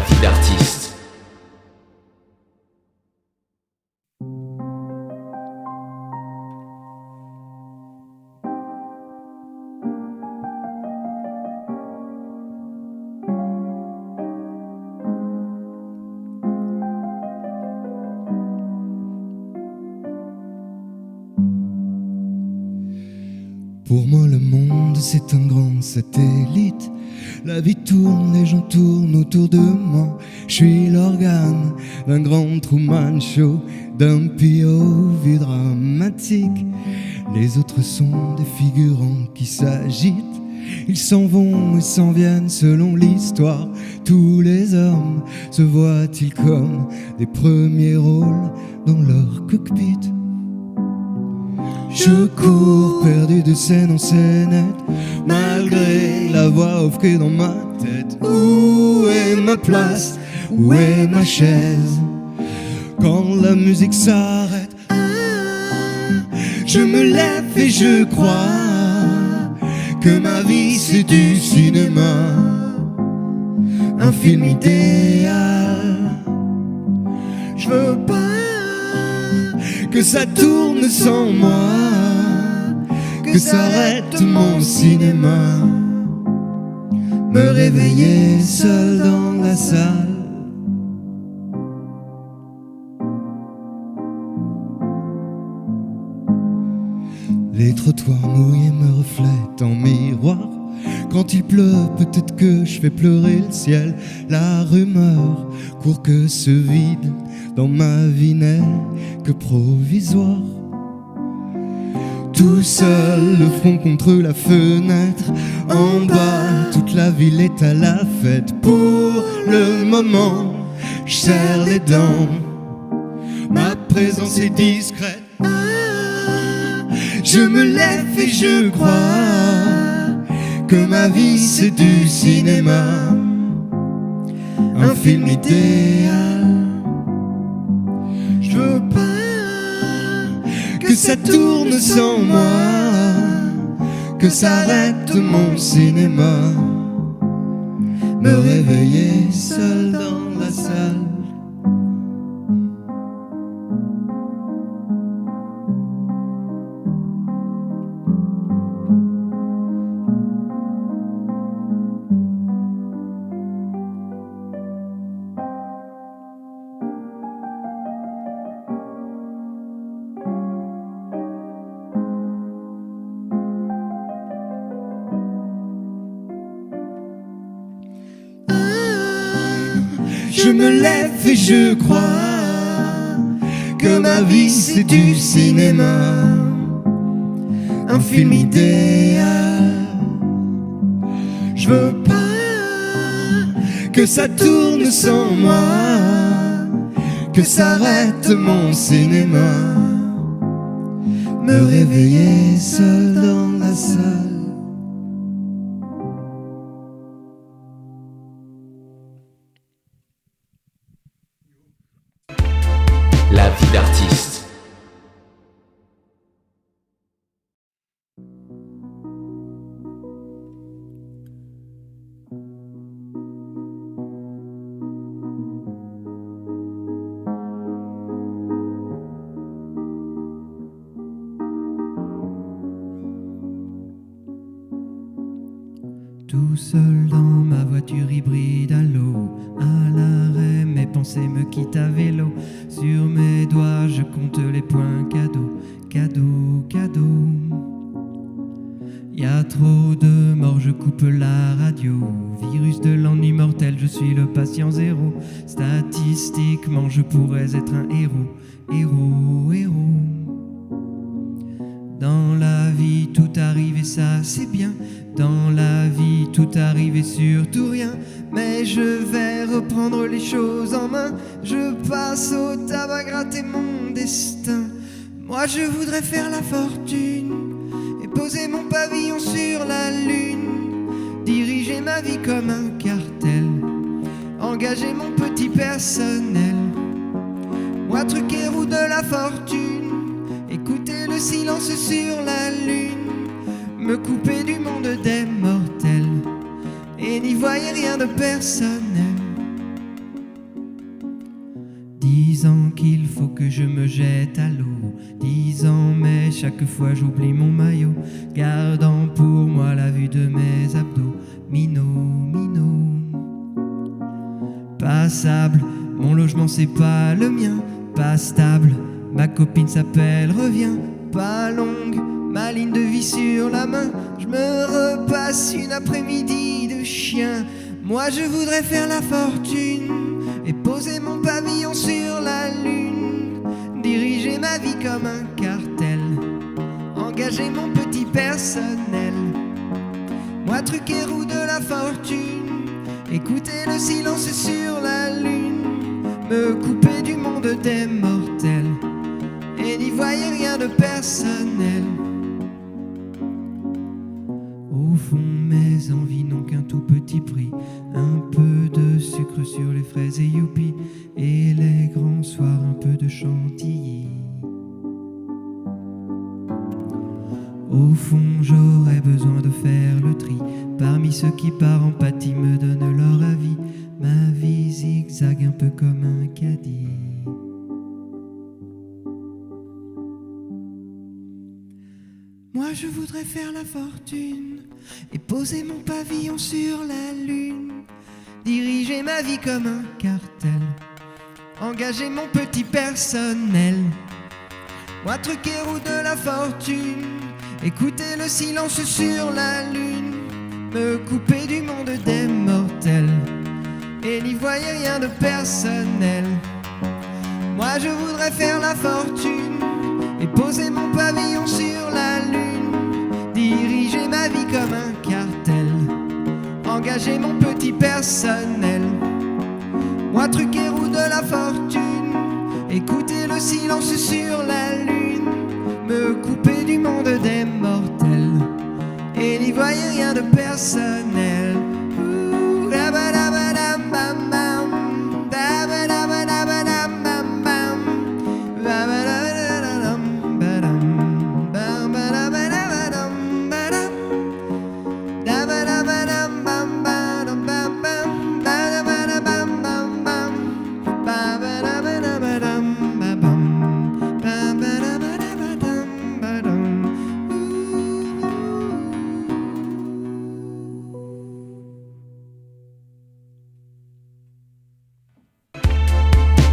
vie d'artiste. Pour moi le monde c'est un grand satellite. La vie tourne, les gens tournent autour de moi. Je suis l'organe d'un grand Truman Show, d'un POV dramatique. Les autres sont des figurants qui s'agitent. Ils s'en vont et s'en viennent selon l'histoire. Tous les hommes se voient-ils comme des premiers rôles dans leur cockpit? Je cours perdu de scène en scénette, malgré la voix off qui est dans ma tête. Où est ma place? Où est ma chaise? Quand la musique s'arrête, je me lève et je crois que ma vie c'est du cinéma, un film idéal. Je veux pas que ça tourne sans moi, que s'arrête mon cinéma, me réveiller seul dans la salle. Les trottoirs mouillés me reflètent en miroir. Quand il pleut, peut-être que je fais pleurer le ciel. La rumeur court que ce vide dans ma vie n'est que provisoire. Tout seul, le front contre la fenêtre. En bas, toute la ville est à la fête. Pour le moment, je serre les dents. Ma présence est discrète. Je me lève et je crois que ma vie c'est du cinéma, un film idéal. Je veux pas que ça tourne sans moi, que s'arrête mon cinéma, me réveiller seul dans la salle. Je me lève et je crois que ma vie c'est du cinéma, un film idéal. Je veux pas que ça tourne sans moi, que s'arrête mon cinéma, me réveiller seul dans la salle. La vie d'artiste. Tout seul dans ma voiture hybride à l'eau, à l'arrêt, mes pensées me quittent à vélo. Sur mes doigts, je compte les points cadeaux, cadeaux, cadeaux. Y a trop de morts, je coupe la radio. Virus de l'ennui mortel, je suis le patient zéro. Statistiquement, je pourrais être un héros, héros, héros. Dans la vie, tout arrive et ça, c'est bien. Dans la vie, tout arrive et surtout rien. Mais je vais reprendre les choses en main. Je passe au tabac, gratter mon destin. Moi, je voudrais faire la fortune et poser mon pavillon sur la lune. Diriger ma vie comme un cartel, engager mon petit personnel. Moi, truquer roue de la fortune, écouter le silence sur la lune, me couper du monde des mortels et n'y voyez rien de personnel. qu'il faut que je me jette à l'eau. 10 ans, mais chaque fois j'oublie mon maillot, gardant pour moi la vue de mes abdos. Minot, minot. Passable, mon logement c'est pas le mien. Pas stable, ma copine s'appelle Reviens. Pas longue, ma ligne de vie sur la main. Je me repasse une après-midi de chien. Moi je voudrais faire la fortune et poser mon pavillon sur la lune. Diriger ma vie comme un cartel, engager mon petit personnel. Moi truc et roue de la fortune, écouter le silence sur la lune. Me couper du monde des mortels et n'y voyez rien de personnel. Au fond, mes envies n'ont qu'un tout petit prix, un peu de sucre sur les fraises et youpi, et les grands soirs un peu de chantilly. Au fond, j'aurais besoin de faire le tri parmi ceux qui par empathie me donnent leur avis. Ma vie zigzague un peu comme un caddie. Moi je voudrais faire la fortune et poser mon pavillon sur la lune. Diriger ma vie comme un cartel, engager mon petit personnel. Moi truc et roue de la fortune, écouter le silence sur la lune. Me couper du monde des mortels et n'y voyez rien de personnel. Moi je voudrais faire la fortune et poser mon pavillon sur la lune. Diriger ma vie comme un cartel, engager mon petit personnel. Moi truc et roue de la fortune, écouter le silence sur la lune. Me couper du monde des mortels et n'y voyez rien de personnel.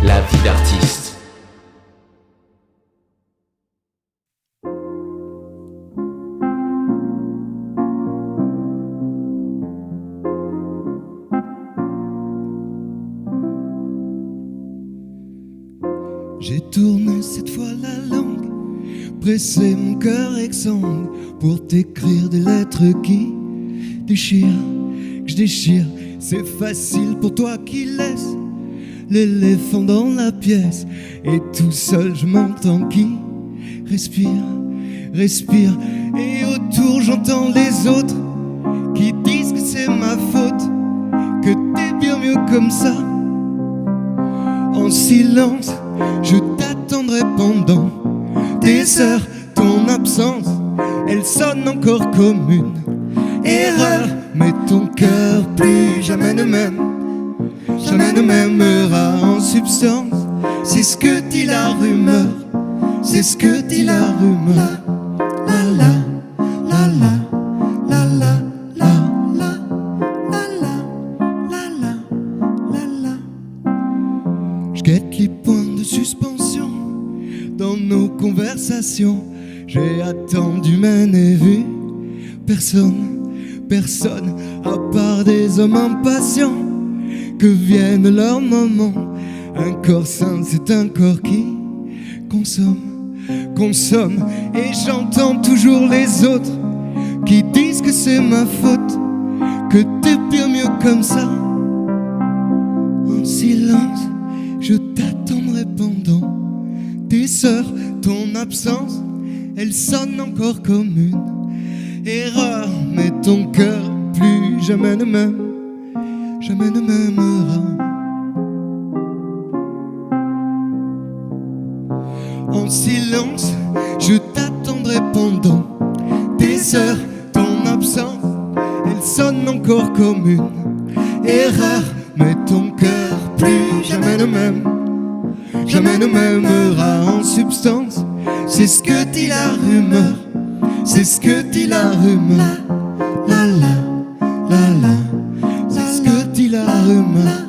La vie d'artiste. J'ai tourné cette fois la langue, pressé mon cœur exsangue pour t'écrire des lettres qui déchirent, que je déchire. C'est facile pour toi qui laisse l'éléphant dans la pièce, et tout seul je m'entends qui respire, respire. Et autour j'entends les autres qui disent que c'est ma faute, que t'es bien mieux comme ça. En silence, je t'attendrai pendant des heures. Ton absence, elle sonne encore comme une erreur. Mais ton cœur plus jamais ne m'aime, jamais ne m'aimera en substance. C'est ce que dit la rumeur, c'est ce que dit la rumeur. La la, la la, la la, la la, la la, la la, la la. Je guette les points de suspension dans nos conversations. J'ai attendu mais n'ai vu personne, personne à part des hommes impatients. Que vienne leur moment. Un corps sain, c'est un corps qui consomme, consomme. Et j'entends toujours les autres qui disent que c'est ma faute, que t'es bien mieux comme ça. En silence, je t'attendrai pendant des heures. Ton absence, elle sonne encore comme une erreur. Mais ton cœur plus jamais ne m'aime, jamais ne m'aimera. En silence, je t'attendrai pendant des heures. Ton absence, elle sonne encore comme une erreur. Mais ton cœur plus jamais ne m'aime, jamais ne m'aimera en substance. C'est ce que dit la rumeur, c'est ce que dit la rumeur. La la, la la, c'est ce que dit la rumeur.